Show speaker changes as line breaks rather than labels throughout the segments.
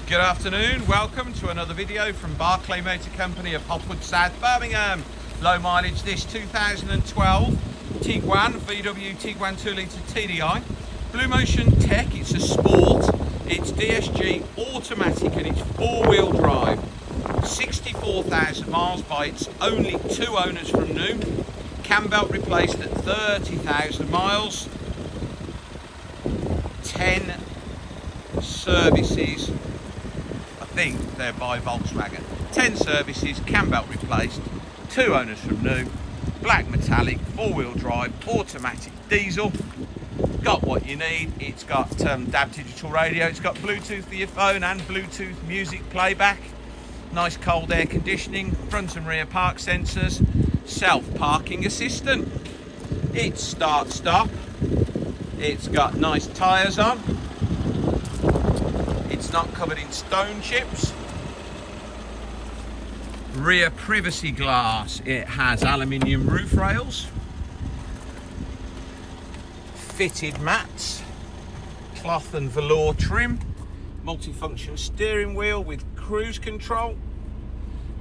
Good afternoon, welcome to another video from Barclay Motor Company of Hopwood, South Birmingham. Low mileage, this 2012 Tiguan, VW Tiguan 2-litre TDI. BlueMotion tech, it's a sport, it's DSG automatic and it's four-wheel drive. 64,000 miles by its only two owners from new. Cam belt replaced at 30,000 miles. 10 services. I think they're by Volkswagen. 10 services, cam belt replaced, two owners from new, black metallic, four-wheel drive, automatic diesel. Got what you need. It's got DAB digital radio, it's got Bluetooth for your phone and Bluetooth music playback. Nice cold air conditioning, front and rear park sensors, self-parking assistant. It's start-stop. It's got nice tyres on. It's not covered in stone chips. Rear privacy glass. It has aluminium roof rails. Fitted mats. Cloth and velour trim. Multifunction steering wheel with cruise control.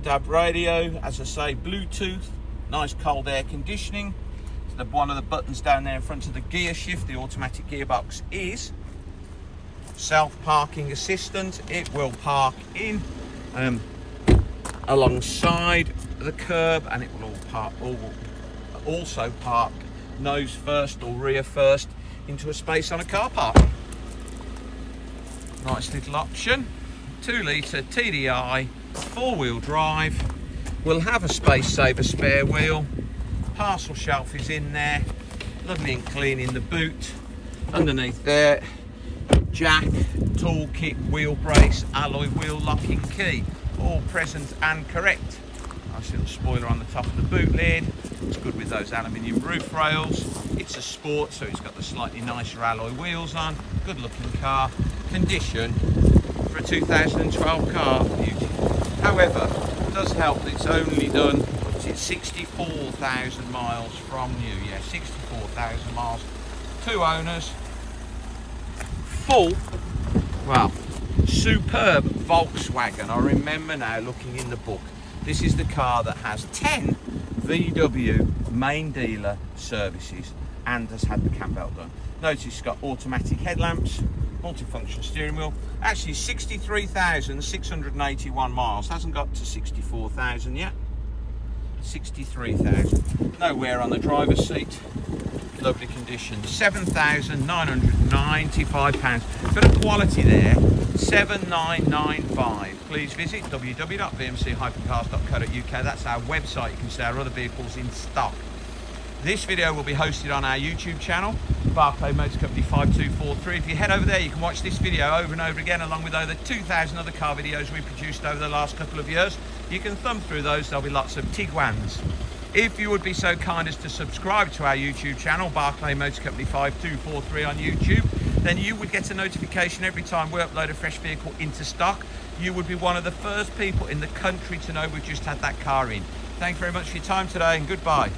DAB radio, as I say, Bluetooth. Nice cold air conditioning. One of the buttons down there in front of the gear shift, the automatic gearbox, is self-parking assistant. It will park in alongside the curb, and it will also park nose first or rear first into a space on a car park. Nice little option. 2-litre TDI, four-wheel drive. We'll have a space saver spare wheel. Parcel shelf is in there, lovely and clean in the boot. Underneath there, jack, toolkit, wheel brace, alloy wheel locking key, all present and correct. Nice little spoiler on the top of the boot lid. It's good with those aluminium roof rails. It's a sport, so it's got the slightly nicer alloy wheels on. Good looking car. Condition for a 2012 car, beautiful. However, it does help that it's only done, it's 64,000 miles from new. Yeah, 64,000 miles. Two owners. Full, well, superb Volkswagen. I remember now looking in the book. This is the car that has 10 VW main dealer services and has had the cam belt done. Notice it's got automatic headlamps, multifunction steering wheel. Actually 63,681 miles. Hasn't got to 64,000 yet. 63,000. No wear on the driver's seat. Lovely condition. £7,995. Bit of quality there. 7,995. Please visit www.vmc-cars.co.uk. That's our website. You can see our other vehicles in stock. This video will be hosted on our YouTube channel, Barclay Motor Company 5243. If you head over there, you can watch this video over and over again, along with over 2,000 other car videos we produced over the last couple of years. You can thumb through those, there'll be lots of Tiguans. If you would be so kind as to subscribe to our YouTube channel, Barclay Motor Company 5243 on YouTube, then you would get a notification every time we upload a fresh vehicle into stock. You would be one of the first people in the country to know we've just had that car in. Thank you very much for your time today, and goodbye.